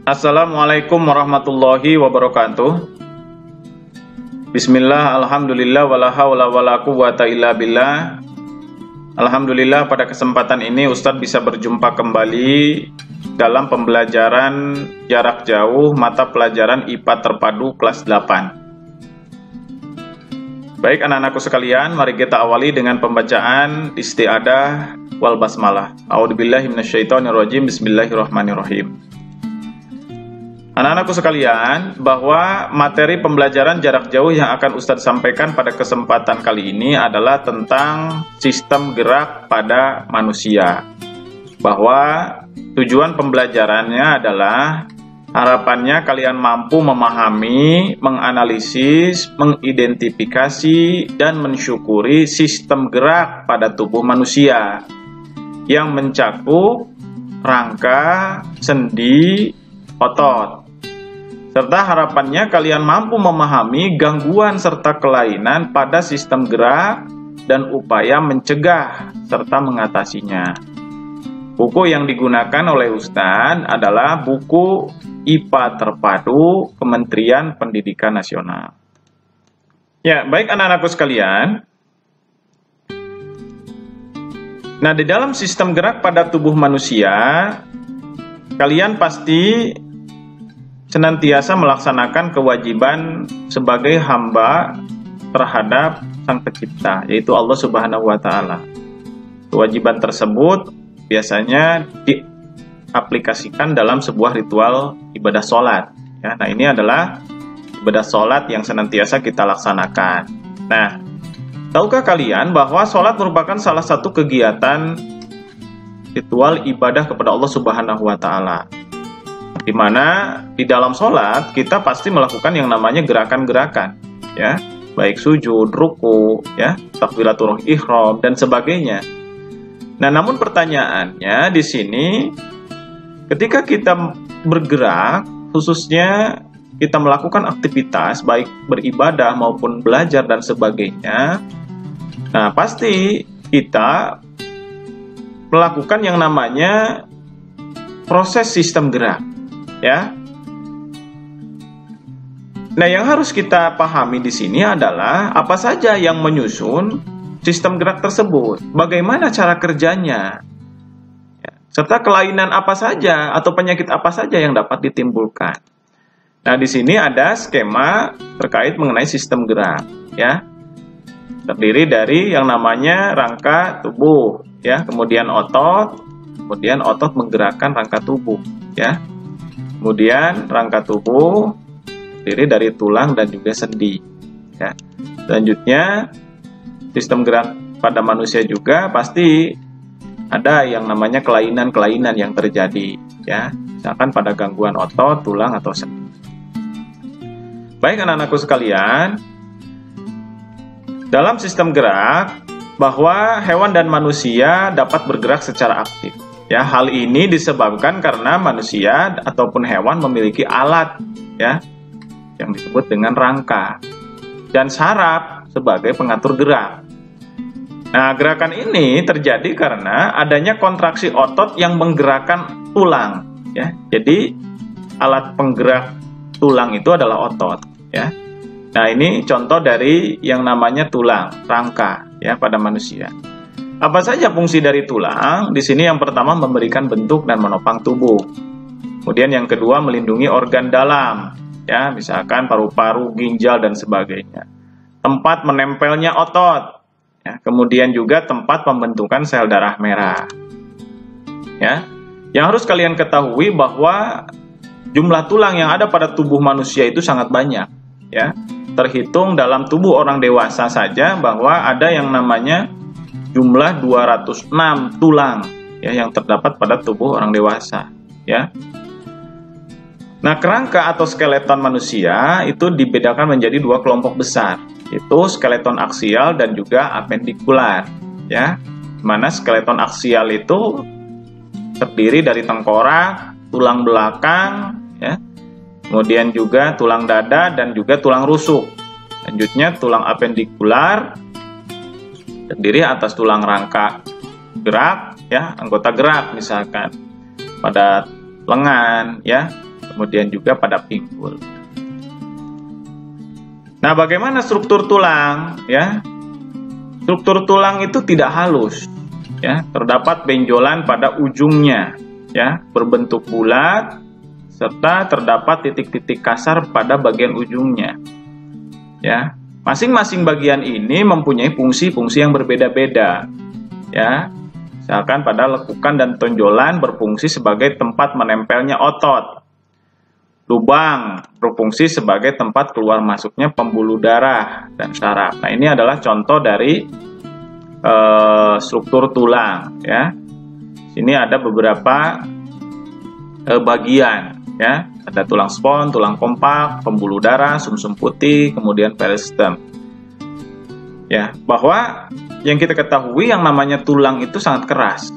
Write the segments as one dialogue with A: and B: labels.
A: Assalamualaikum warahmatullahi wabarakatuh. Bismillah, alhamdulillah, wala haula wala quwwata illa billah. Alhamdulillah, pada kesempatan ini Ustadz bisa berjumpa kembali dalam pembelajaran jarak jauh mata pelajaran IPA terpadu kelas 8. Baik anak-anakku sekalian, mari kita awali dengan pembacaan isti'adah wal basmalah. A'udzubillahi minasyaitonirrajim. Bismillahirrahmanirrahim. Anak-anakku sekalian, bahwa materi pembelajaran jarak jauh yang akan Ustadz sampaikan pada kesempatan kali ini adalah tentang sistem gerak pada manusia. Bahwa tujuan pembelajarannya adalah harapannya kalian mampu memahami, menganalisis, mengidentifikasi, dan mensyukuri sistem gerak pada tubuh manusia yang mencakup rangka, sendi, otot. Serta harapannya kalian mampu memahami gangguan serta kelainan pada sistem gerak dan upaya mencegah serta mengatasinya. Buku yang digunakan oleh Ustadz adalah buku IPA Terpadu Kementerian Pendidikan Nasional. Ya, baik anak-anakku sekalian. Nah, di dalam sistem gerak pada tubuh manusia, kalian pasti senantiasa melaksanakan kewajiban sebagai hamba terhadap Sang Pencipta, yaitu Allah Subhanahu wa Ta'ala. Kewajiban tersebut biasanya diaplikasikan dalam sebuah ritual ibadah sholat. Ya, nah, ini adalah ibadah sholat yang senantiasa kita laksanakan. Nah, tahukah kalian bahwa sholat merupakan salah satu kegiatan ritual ibadah kepada Allah Subhanahu wa Ta'ala, di mana di dalam sholat kita pasti melakukan yang namanya gerakan-gerakan, ya, baik sujud, ruku, ya, takbiratul ihram dan sebagainya. Nah, namun pertanyaannya di sini, ketika kita bergerak, khususnya kita melakukan aktivitas baik beribadah maupun belajar dan sebagainya, nah pasti kita melakukan yang namanya proses sistem gerak. Ya. Nah, yang harus kita pahami di sini adalah apa saja yang menyusun sistem gerak tersebut, bagaimana cara kerjanya, ya, serta kelainan apa saja atau penyakit apa saja yang dapat ditimbulkan. Nah, di sini ada skema terkait mengenai sistem gerak, ya. Terdiri dari yang namanya rangka tubuh, ya, kemudian otot menggerakkan rangka tubuh, ya. Kemudian rangka tubuh terdiri dari tulang dan juga sendi. Ya. Selanjutnya sistem gerak pada manusia juga pasti ada yang namanya kelainan-kelainan yang terjadi. Ya. Misalkan pada gangguan otot, tulang atau sendi. Baik anak-anakku sekalian, dalam sistem gerak bahwa hewan dan manusia dapat bergerak secara aktif. Ya, hal ini disebabkan karena manusia ataupun hewan memiliki alat, ya, yang disebut dengan rangka dan saraf sebagai pengatur gerak. Nah, gerakan ini terjadi karena adanya kontraksi otot yang menggerakkan tulang, ya. Jadi alat penggerak tulang itu adalah otot, ya. Nah, ini contoh dari yang namanya tulang, rangka, ya, pada manusia. Apa saja fungsi dari tulang? Di sini yang pertama memberikan bentuk dan menopang tubuh. Kemudian yang kedua melindungi organ dalam, ya, misalkan paru-paru, ginjal dan sebagainya. Tempat menempelnya otot, ya, kemudian juga tempat pembentukan sel darah merah. Ya, yang harus kalian ketahui bahwa jumlah tulang yang ada pada tubuh manusia itu sangat banyak, ya. Terhitung dalam tubuh orang dewasa saja bahwa ada yang namanya jumlah 206 tulang, ya, yang terdapat pada tubuh orang dewasa, ya. Nah, kerangka atau skeleton manusia itu dibedakan menjadi dua kelompok besar, yaitu skeleton aksial dan juga apendikular, ya. Mana skeleton aksial itu terdiri dari tengkorak, tulang belakang, ya. Kemudian juga tulang dada dan juga tulang rusuk. Selanjutnya tulang apendikular terdiri atas tulang rangka gerak, ya, anggota gerak misalkan pada lengan, ya, kemudian juga pada pinggul. Nah, bagaimana struktur tulang? Ya, struktur tulang itu tidak halus. Ya, terdapat benjolan pada ujungnya, ya, berbentuk bulat, serta terdapat titik-titik kasar pada bagian ujungnya. Ya, masing-masing bagian ini mempunyai fungsi-fungsi yang berbeda-beda. Ya, misalkan pada lekukan dan tonjolan berfungsi sebagai tempat menempelnya otot. Lubang berfungsi sebagai tempat keluar masuknya pembuluh darah dan saraf. Nah, ini adalah contoh dari struktur tulang. Ya, sini ada beberapa bagian. Ya, ada tulang spons, tulang kompak, pembuluh darah, sumsum putih, kemudian peristem. Ya, bahwa yang kita ketahui yang namanya tulang itu sangat keras.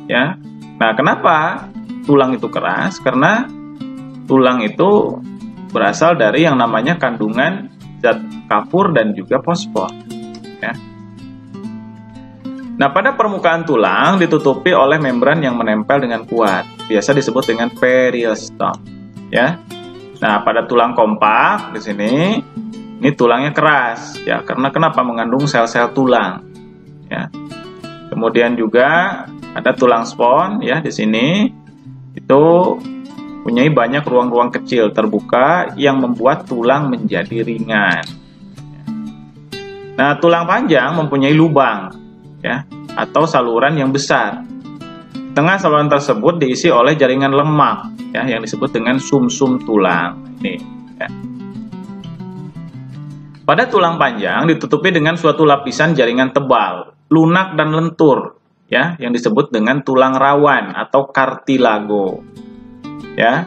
A: Ya, nah kenapa tulang itu keras? Karena tulang itu berasal dari yang namanya kandungan zat kafur dan juga fosfor. Ya. Nah, pada permukaan tulang ditutupi oleh membran yang menempel dengan kuat, biasa disebut dengan periostom. Ya. Nah, pada tulang kompak di sini, ini tulangnya keras, ya, karena kenapa? Mengandung sel-sel tulang. Ya. Kemudian juga ada tulang spons, ya, di sini itu punya banyak ruang-ruang kecil terbuka yang membuat tulang menjadi ringan. Nah, tulang panjang mempunyai lubang, ya, atau saluran yang besar. Tengah saluran tersebut diisi oleh jaringan lemak, ya, yang disebut dengan sumsum tulang. Ini, ya. Pada tulang panjang ditutupi dengan suatu lapisan jaringan tebal, lunak dan lentur, ya, yang disebut dengan tulang rawan atau kartilago. Ya.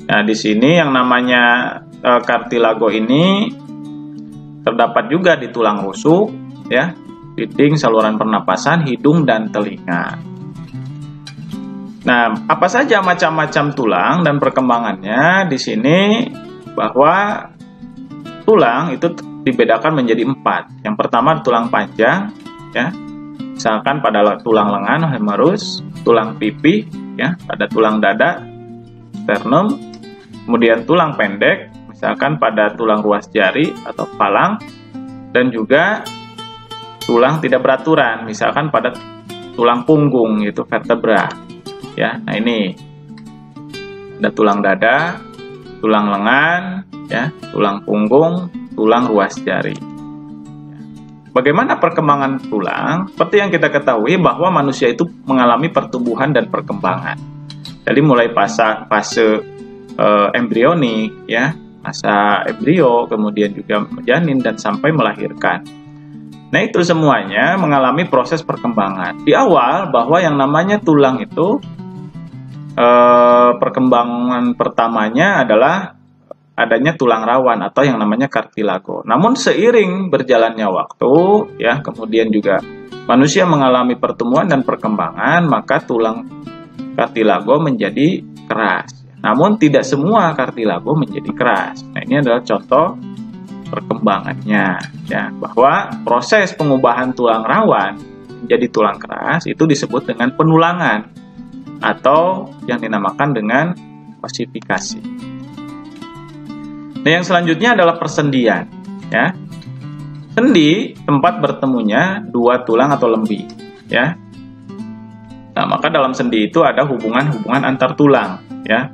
A: Nah, di sini yang namanya kartilago ini terdapat juga di tulang rusuk, ya, dinding saluran pernapasan, hidung dan telinga. Nah, apa saja macam-macam tulang dan perkembangannya di sini, bahwa tulang itu dibedakan menjadi 4. Yang pertama tulang panjang, ya, misalkan pada tulang lengan humerus, tulang pipi, ya, pada tulang dada sternum, kemudian tulang pendek, misalkan pada tulang ruas jari atau palang, dan juga tulang tidak beraturan, misalkan pada tulang punggung, yaitu vertebra. Ya, nah ini ada tulang dada, tulang lengan, ya, tulang punggung, tulang ruas jari. Bagaimana perkembangan tulang? Seperti yang kita ketahui bahwa manusia itu mengalami pertumbuhan dan perkembangan. Jadi mulai fase embrionik, ya, masa embrio, kemudian juga janin dan sampai melahirkan. Nah, itu semuanya mengalami proses perkembangan. Di awal bahwa yang namanya tulang itu perkembangan pertamanya adalah adanya tulang rawan atau yang namanya kartilago. Namun seiring berjalannya waktu, ya, kemudian juga manusia mengalami pertumbuhan dan perkembangan, maka tulang kartilago menjadi keras. Namun tidak semua kartilago menjadi keras. Nah, ini adalah contoh perkembangannya, ya, bahwa proses pengubahan tulang rawan menjadi tulang keras itu disebut dengan penulangan atau yang dinamakan dengan osifikasi. Nah, yang selanjutnya adalah persendian, ya. Sendi tempat bertemunya dua tulang atau lembi, ya. Nah, maka dalam sendi itu ada hubungan-hubungan antar tulang, ya.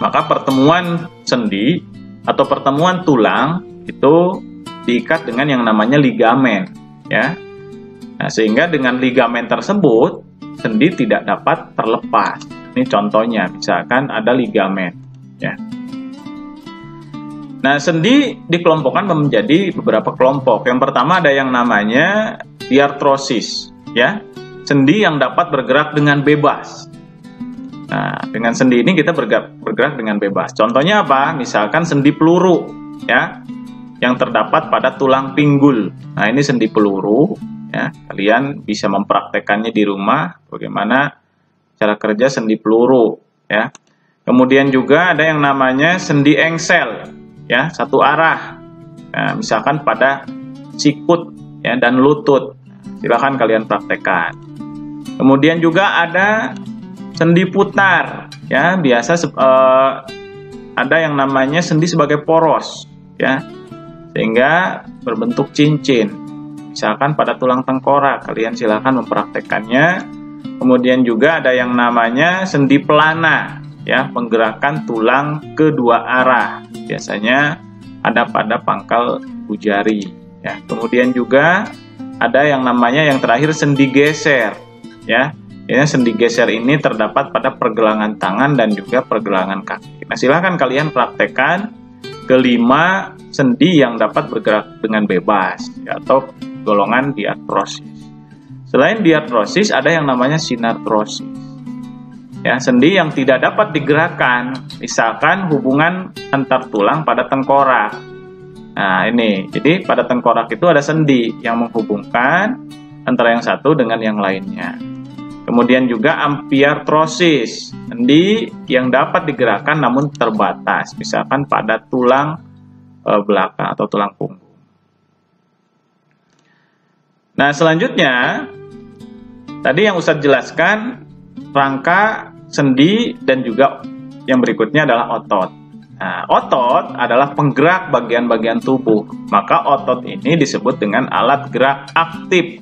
A: Maka pertemuan sendi atau pertemuan tulang itu diikat dengan yang namanya ligamen, ya. Nah, sehingga dengan ligamen tersebut sendi tidak dapat terlepas. Ini contohnya, misalkan ada ligamen, ya. Nah, sendi dikelompokkan menjadi beberapa kelompok. Yang pertama ada yang namanya diartrosis, ya. Sendi yang dapat bergerak dengan bebas. Nah, dengan sendi ini kita bergerak dengan bebas. Contohnya apa? Misalkan sendi peluru, ya, yang terdapat pada tulang pinggul. Nah, ini sendi peluru, ya. Kalian bisa mempraktekannya di rumah bagaimana cara kerja sendi peluru, ya. Kemudian juga ada yang namanya sendi engsel, ya, satu arah. Nah, misalkan pada sikut, ya, dan lutut. Silakan kalian praktekkan. Kemudian juga ada sendi putar, ya, biasa ada yang namanya sendi sebagai poros, ya, sehingga berbentuk cincin. Misalkan pada tulang tengkorak, kalian silakan mempraktekkannya. Kemudian juga ada yang namanya sendi pelana, ya, penggerakan tulang kedua arah. Biasanya ada pada pangkal ibu jari, ya. Kemudian juga ada yang namanya yang terakhir sendi geser, ya. Ya, sendi geser ini terdapat pada pergelangan tangan dan juga pergelangan kaki. Nah, silahkan kalian praktekkan kelima sendi yang dapat bergerak dengan bebas, ya, atau golongan diartrosis. Selain diartrosis, ada yang namanya sinartrosis. Ya, sendi yang tidak dapat digerakkan, misalkan hubungan antar tulang pada tengkorak. Nah, ini, jadi pada tengkorak itu ada sendi yang menghubungkan antara yang satu dengan yang lainnya. Kemudian juga ampiartrosis, sendi yang dapat digerakkan namun terbatas, misalkan pada tulang belakang atau tulang punggung. Nah, selanjutnya, tadi yang Ustadz jelaskan rangka, sendi, dan juga yang berikutnya adalah otot. Nah, otot adalah penggerak bagian-bagian tubuh, maka otot ini disebut dengan alat gerak aktif.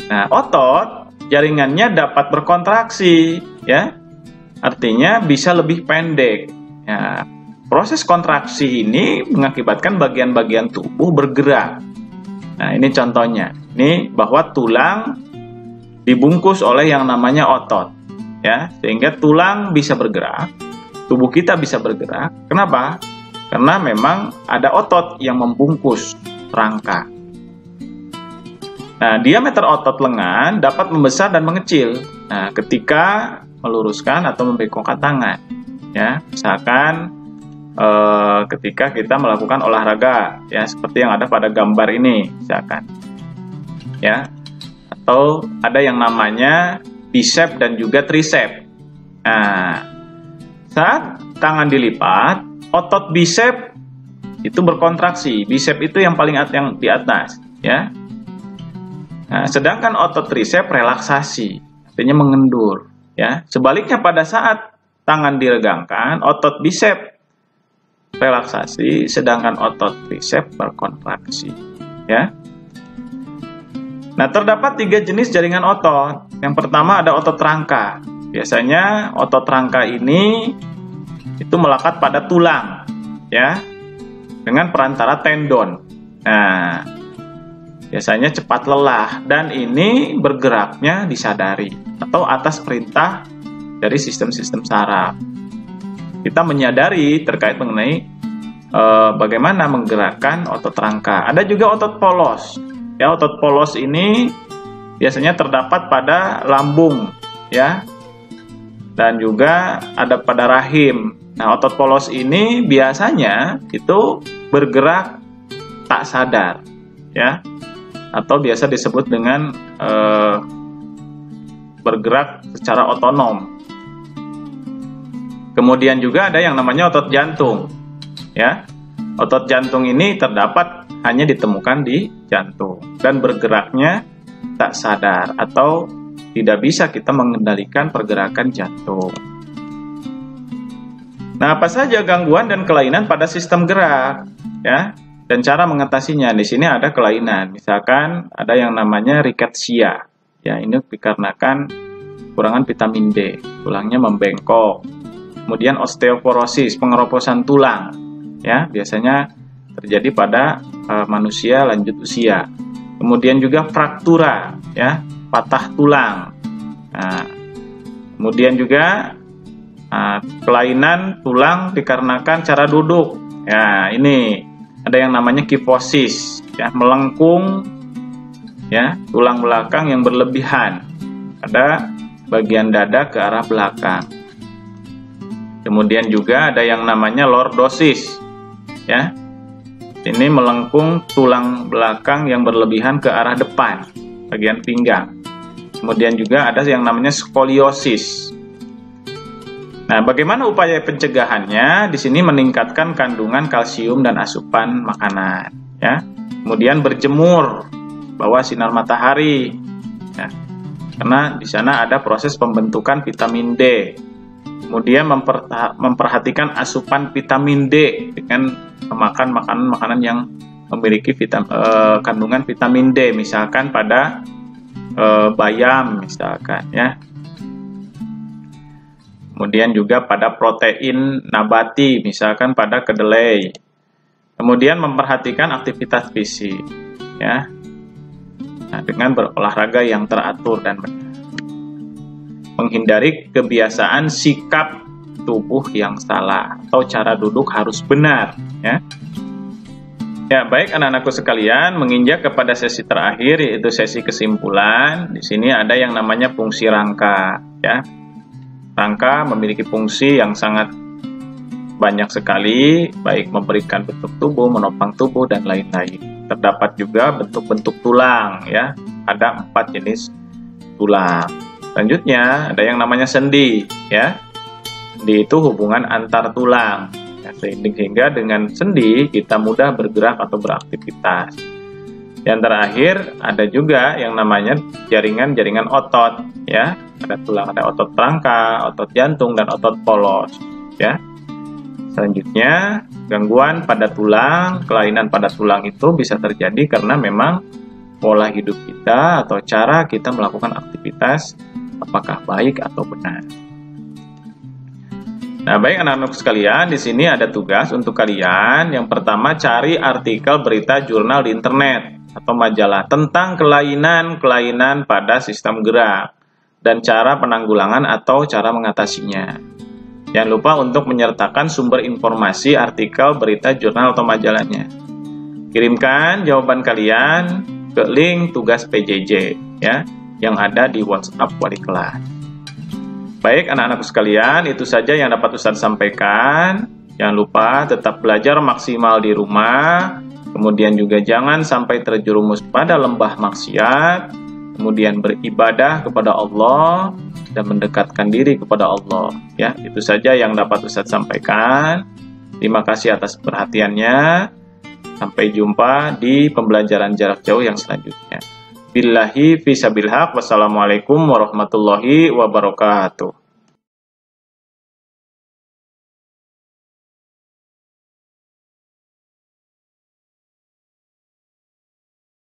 A: Nah, otot jaringannya dapat berkontraksi, ya, artinya bisa lebih pendek. Ya, proses kontraksi ini mengakibatkan bagian-bagian tubuh bergerak. Nah, ini contohnya. Ini bahwa tulang dibungkus oleh yang namanya otot, ya, sehingga tulang bisa bergerak, tubuh kita bisa bergerak. Kenapa? Karena memang ada otot yang membungkus rangka. Nah, diameter otot lengan dapat membesar dan mengecil. Nah, ketika meluruskan atau membengkokkan tangan, ya, misalkan ketika kita melakukan olahraga, ya, seperti yang ada pada gambar ini, misalkan, ya, atau ada yang namanya bicep dan juga tricep. Nah, saat tangan dilipat, otot bicep itu berkontraksi. Bicep itu yang paling yang di atas, ya. Nah, sedangkan otot tricep relaksasi, artinya mengendur, ya. Sebaliknya pada saat tangan diregangkan, otot bicep relaksasi, sedangkan otot tricep berkontraksi, ya. Nah, terdapat 3 jenis jaringan otot. Yang pertama ada otot rangka. Biasanya otot rangka ini itu melekat pada tulang, ya, dengan perantara tendon. Nah, biasanya cepat lelah dan ini bergeraknya disadari atau atas perintah dari sistem-sistem saraf. Kita menyadari terkait mengenai bagaimana menggerakkan otot rangka. Ada juga otot polos. Ya, otot polos ini biasanya terdapat pada lambung, ya, dan juga ada pada rahim. Nah, otot polos ini biasanya itu bergerak tak sadar, ya, atau biasa disebut dengan bergerak secara otonom. Kemudian juga ada yang namanya otot jantung, ya. Otot jantung ini terdapat hanya ditemukan di jantung dan bergeraknya tak sadar atau tidak bisa kita mengendalikan pergerakan jantung. Nah, apa saja gangguan dan kelainan pada sistem gerak, ya, dan cara mengatasinya? Di sini ada kelainan, misalkan ada yang namanya rickettsia, ya, ini dikarenakan kekurangan vitamin D, tulangnya membengkok. Kemudian osteoporosis, pengeroposan tulang, ya, biasanya terjadi pada manusia lanjut usia. Kemudian juga fraktura, ya, patah tulang. Nah, kemudian juga kelainan tulang dikarenakan cara duduk. Ya, ini ada yang namanya kifosis, ya, melengkung, ya, tulang belakang yang berlebihan pada bagian dada ke arah belakang. Kemudian juga ada yang namanya lordosis, ya. Ini melengkung tulang belakang yang berlebihan ke arah depan, bagian pinggang. Kemudian juga ada yang namanya skoliosis. Nah, bagaimana upaya pencegahannya? Di sini meningkatkan kandungan kalsium dan asupan makanan, ya. Kemudian berjemur, bawah sinar matahari, ya. Karena di sana ada proses pembentukan vitamin D. Kemudian memperhatikan asupan vitamin D dengan memakan makanan-makanan yang memiliki kandungan vitamin D, misalkan pada bayam misalkan ya. Kemudian juga pada protein nabati, misalkan pada kedelai. Kemudian memperhatikan aktivitas fisik ya. Nah, dengan berolahraga yang teratur dan benar. Menghindari kebiasaan sikap tubuh yang salah atau cara duduk harus benar ya. Ya, baik anak-anakku sekalian, menginjak kepada sesi terakhir yaitu sesi kesimpulan. Di sini ada yang namanya fungsi rangka ya. Rangka memiliki fungsi yang sangat banyak sekali, baik memberikan bentuk tubuh, menopang tubuh dan lain-lain. Terdapat juga bentuk-bentuk tulang ya. Ada 4 jenis tulang. Selanjutnya ada yang namanya sendi ya. Sendi itu hubungan antar tulang ya, sehingga dengan sendi kita mudah bergerak atau beraktivitas. Yang terakhir ada juga yang namanya jaringan-jaringan otot ya. Ada tulang, ada otot rangka, otot jantung dan otot polos ya. Selanjutnya, gangguan pada tulang, kelainan pada tulang itu bisa terjadi karena memang pola hidup kita atau cara kita melakukan aktivitas apakah baik atau benar. Nah, baik anak-anak sekalian, di sini ada tugas untuk kalian. Yang pertama, cari artikel berita jurnal di internet atau majalah tentang kelainan-kelainan pada sistem gerak dan cara penanggulangan atau cara mengatasinya. Jangan lupa untuk menyertakan sumber informasi artikel, berita, jurnal, atau majalahnya. Kirimkan jawaban kalian ke link tugas PJJ ya, yang ada di WhatsApp wali kelas. Baik anak-anakku sekalian, itu saja yang dapat Ustaz sampaikan. Jangan lupa tetap belajar maksimal di rumah. Kemudian juga jangan sampai terjerumus pada lembah maksiat. Kemudian beribadah kepada Allah dan mendekatkan diri kepada Allah ya. Itu saja yang dapat Ustaz sampaikan. Terima kasih atas perhatiannya. Sampai jumpa di pembelajaran jarak jauh yang selanjutnya. Billahi fisabil haq. Wassalamualaikum warahmatullahi wabarakatuh.